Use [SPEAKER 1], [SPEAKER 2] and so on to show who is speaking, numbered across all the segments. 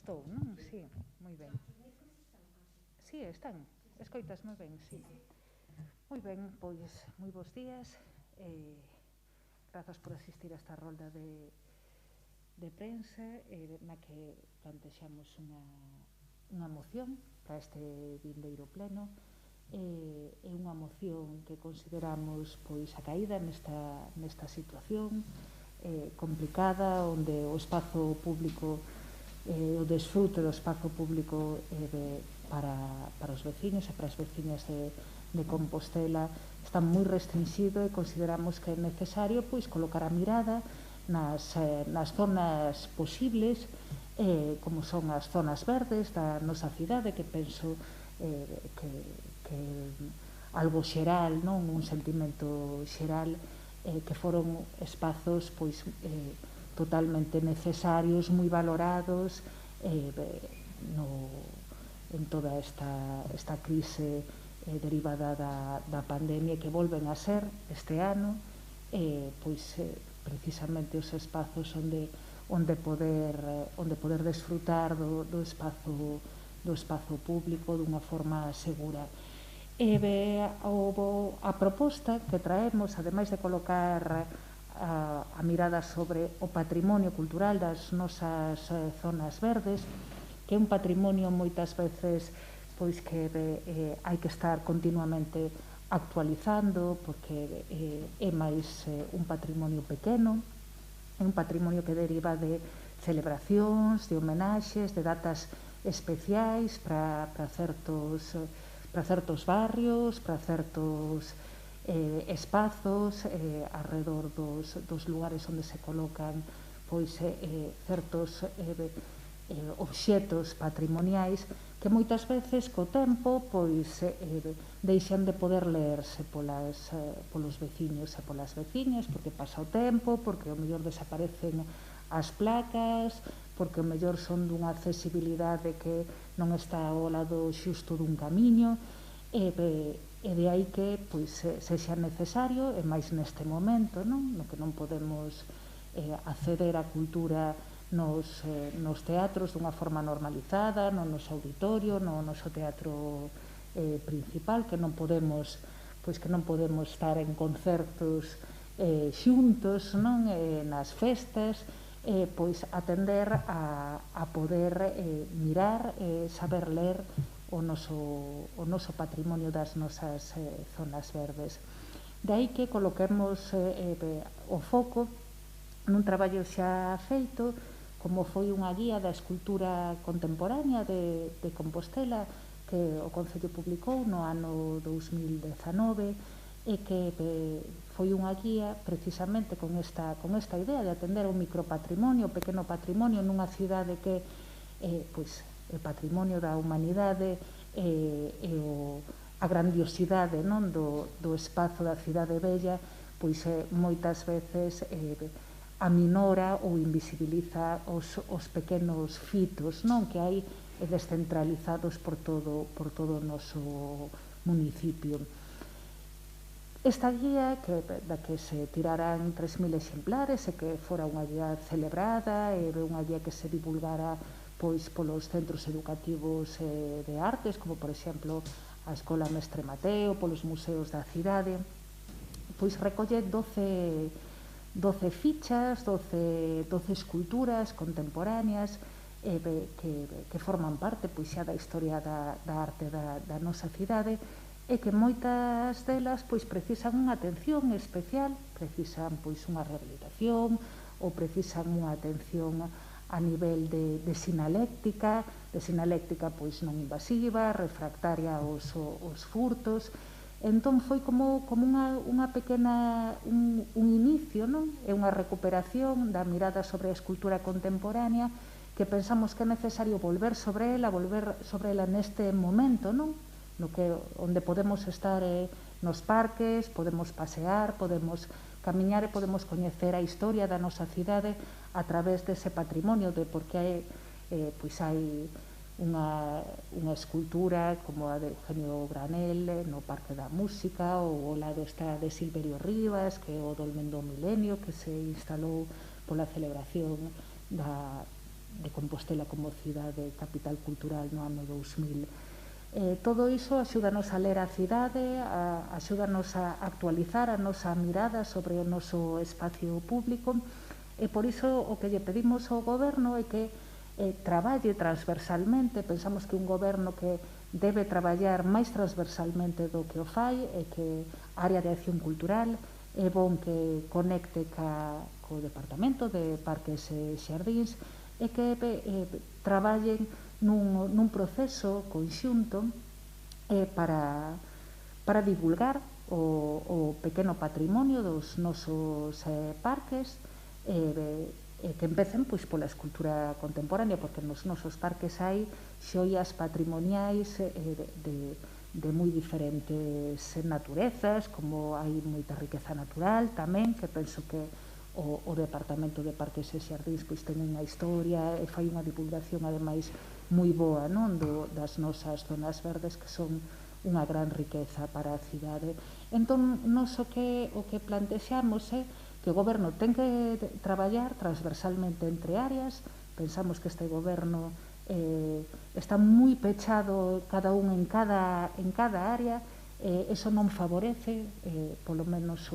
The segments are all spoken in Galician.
[SPEAKER 1] estou, non? Sí, moi ben. Sí, están. Escoitas moi ben, sí. Moi ben, pois, moi bons días. Grazas por asistir a esta rolda de prensa na que plantexamos unha moción para este vindeiro pleno. É unha moción que consideramos pois a caída nesta situación complicada, onde o espazo público o desfrute do espazo público para os veciños e para as veciñas de Compostela está moi restringido, e consideramos que é necesario pois colocar a mirada nas zonas posibles, como son as zonas verdes da nosa cidade, que penso que algo xeral, non, un sentimento xeral, que foron espazos pois totalmente necesarios, moi valorados en toda esta crise derivada da pandemia, que volven a ser este ano pois precisamente os espazos onde poder desfrutar do espazo público dunha forma segura. A proposta que traemos, ademais de colocar a mirada sobre o patrimonio cultural das nosas zonas verdes, que é un patrimonio moitas veces pois que hai que estar continuamente actualizando, porque é máis un patrimonio pequeno, é un patrimonio que deriva de celebracións, de homenaxes, de datas especiais para certos barrios, para certos espazos alrededor dos lugares onde se colocan pois certos obxetos patrimoniais que moitas veces co tempo pois deixan de poder leerse polos veciños e polas veciñas, porque pasa o tempo, porque ao mellor desaparecen as placas, porque ao mellor son dunha accesibilidade que non está ao lado xusto dun camiño, e de aí que pois sexa necesario, e máis neste momento, non? No que non podemos acceder á cultura nos teatros dunha forma normalizada, no noso auditorio, no noso teatro principal, que non podemos estar en concertos xuntos, non? Nas festas, pois atender a poder mirar, saber ler o noso patrimonio das nosas zonas verdes. De aí que coloquemos o foco nun traballo xa feito, como foi unha guía da escultura contemporánea de Compostela, que o Concello publicou no ano 2019, e que foi unha guía precisamente con esta idea de atender ao micropatrimonio, o pequeno patrimonio nunha cidade que pois o patrimonio da humanidade e a grandiosidade, non, do espazo da cidade bella, pois moitas veces aminora ou invisibiliza os pequenos fitos, non, que hai descentralizados por todo o noso municipio. Esta guía, da que se tirarán 3.000 exemplares, e que fora unha guía celebrada, e unha guía que se divulgara pois polos centros educativos de artes, como por exemplo a Escola Mestre Mateo, polos museos da cidade, pois recolle 12 fichas, 12 esculturas contemporáneas que forman parte pois xa da historia da arte da nosa cidade, e que moitas delas pois precisan unha atención especial, precisan pois unha rehabilitación, ou precisan unha atención a nivel de sinaléctica pois non invasiva, refractaria aos furtos. Entón foi como unha pequena un inicio, non? É unha recuperación da mirada sobre a escultura contemporánea, que pensamos que é necesario volver sobre ela neste momento, non? No que onde podemos estar nos parques, podemos pasear, podemos camiñar e podemos coñecer a historia da nosa cidade a través dese patrimonio, de porque pois hai unha escultura como a de Eugenio Granel no Parque da Música, ou ao lado está de Silverio Rivas, que é o Dolmen do Milenio, que se instalou pola celebración de Compostela como cidade capital cultural no ano 2000. Todo iso axúdanos a ler a cidade, axúdanos a actualizar a nosa mirada sobre o noso espacio público, e por iso o que lle pedimos ao goberno é que traballe transversalmente. Pensamos que un goberno que debe traballar máis transversalmente do que o fai, e que a área de acción cultural é bon que conecte co Departamento de Parques e Xardíns, e que traballen nun proceso conxunto para divulgar o pequeno patrimonio dos nosos parques, que empecen pola escultura contemporánea, porque nos nosos parques hai xoias patrimoniais de moi diferentes naturezas, como hai moita riqueza natural tamén, que penso que o Departamento de Parques e Xardíns ten unha historia e fai unha divulgación ademais moi boa das nosas zonas verdes, que son unha gran riqueza para a cidade. Entón, nos o que plantexamos é que o goberno ten que traballar transversalmente entre áreas. Pensamos que este goberno está moi pechado cada un en cada área, eso non favorece, polo menos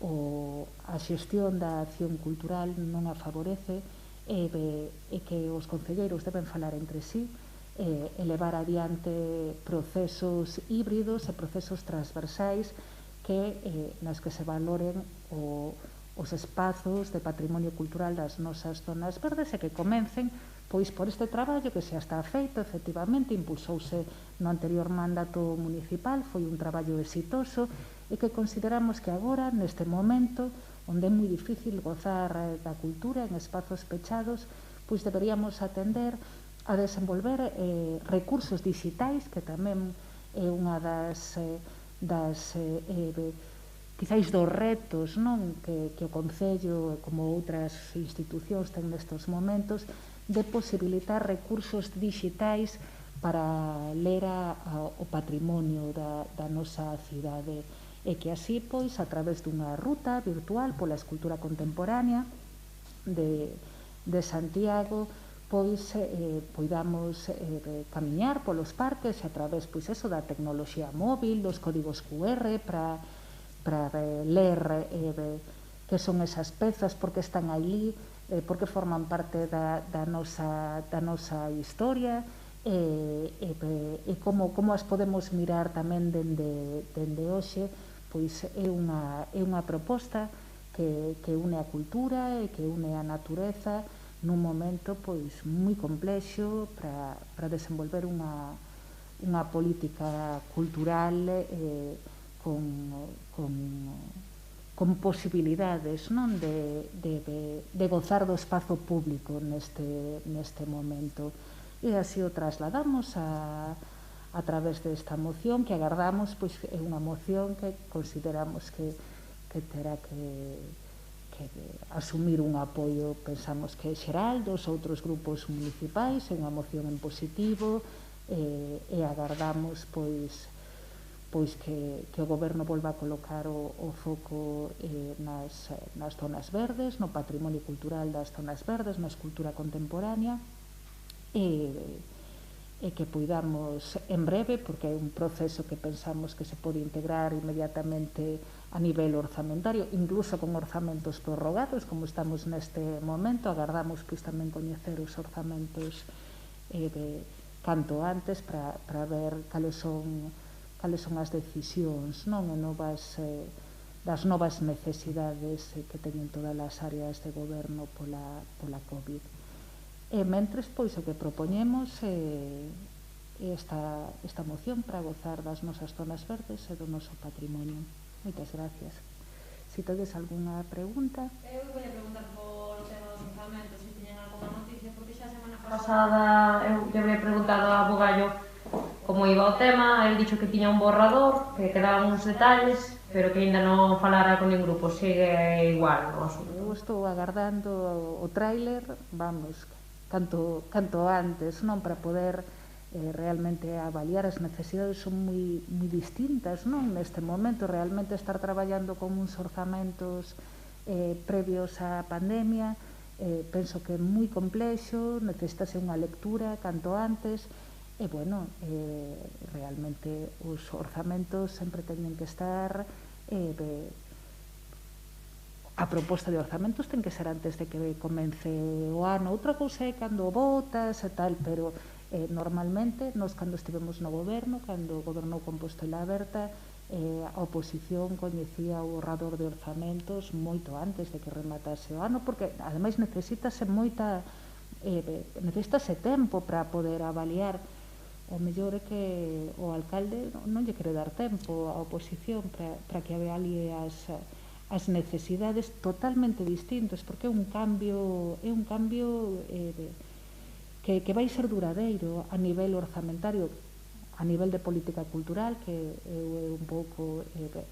[SPEAKER 1] a xestión da acción cultural non a favorece, e que os concelleiros deben falar entre sí, elevar adiante procesos híbridos e procesos transversais nas que se valoren os espazos de patrimonio cultural das nosas zonas verdes, e que comencen pois por este traballo que xa está feito. Efectivamente, impulsouse no anterior mandato municipal, foi un traballo exitoso, e que consideramos que agora, neste momento, onde é moi difícil gozar da cultura en espazos pechados, pois deberíamos atender a desenvolver recursos digitais, que tamén é unha das quizáis dos retos que o Concello, como outras institucións, ten nestes momentos, de posibilitar recursos digitais para ler o patrimonio da nosa cidade, e que así, pois, a través dunha ruta virtual pola escultura contemporánea de Santiago, pois poidamos camiñar polos parques a través, pois, eso, da tecnoloxía móvil, dos códigos QR, para ler que son esas pezas, por que están aí, porque forman parte da nosa historia, e como as podemos mirar tamén dende hoxe. Pois é unha proposta que une a cultura e que une a natureza nun momento pois moi complexo para desenvolver unha política cultural con posibilidades de gozar do espazo público neste momento. E así o trasladamos a través desta moción, que agardamos, pois é unha moción que consideramos que terá que asumir un apoio, pensamos que é xeral, dos outros grupos municipais, é unha moción en positivo, e agardamos pois que o goberno volva a colocar o foco nas zonas verdes, no patrimonio cultural das zonas verdes, na escultura contemporánea, e que poidamos en breve, porque é un proceso que pensamos que se pode integrar inmediatamente a nivel orzamentario, incluso con orzamentos prorrogados, como estamos neste momento. Agardamos pois tamén coñecer os orzamentos canto antes para ver cales son as decisións das novas necesidades que teñen todas as áreas de goberno pola COVID. E mentres, pois, o que propoñemos é esta moción para gozar das nosas zonas verdes e do noso patrimonio. Moitas gracias. Se tedes algunha pregunta.
[SPEAKER 2] Eu vou preguntar por o tema dos orzamentos, se tiñen alguna noticia, porque xa a semana pasada eu lle había preguntado a Bugallo como iba o tema. El dixo que tiña un borrador, que quedaban uns detalles, pero que aínda non falara con ningún grupo. Sigue igual o asunto.
[SPEAKER 1] Eu estou agardando o tráiler, vamos, canto antes, para poder realmente avaliar. As necesidades son moi distintas neste momento. Realmente estar traballando con uns orzamentos previos á pandemia penso que é moi complexo, necesitase unha lectura canto antes, e, bueno, realmente os orzamentos sempre teñen que estar... A proposta de orzamentos ten que ser antes de que comece o ano. Outra cousa é cando votas e tal, pero normalmente, nós cando estivemos no goberno, cando gobernou Compostela Aberta, a oposición coñecía o borrador de orzamentos moito antes de que rematase o ano, porque ademais necesítase tempo para poder avaliar. O mellor é que o alcalde non lle quere dar tempo á oposición para que avalie as necesidades totalmente distintos, porque é un cambio que vai ser duradeiro a nivel orzamentario, a nivel de política cultural, que é un pouco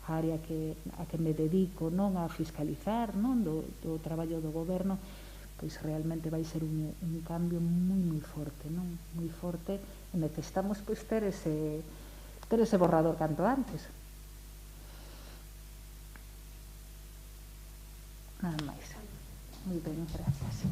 [SPEAKER 1] a área a que me dedico, non a fiscalizar, non do traballo do goberno, pois realmente vai ser un cambio moi forte, non? Moi forte, e necesitamos pois ter ese borrador canto antes. Nada máis. Moi ben, gracias.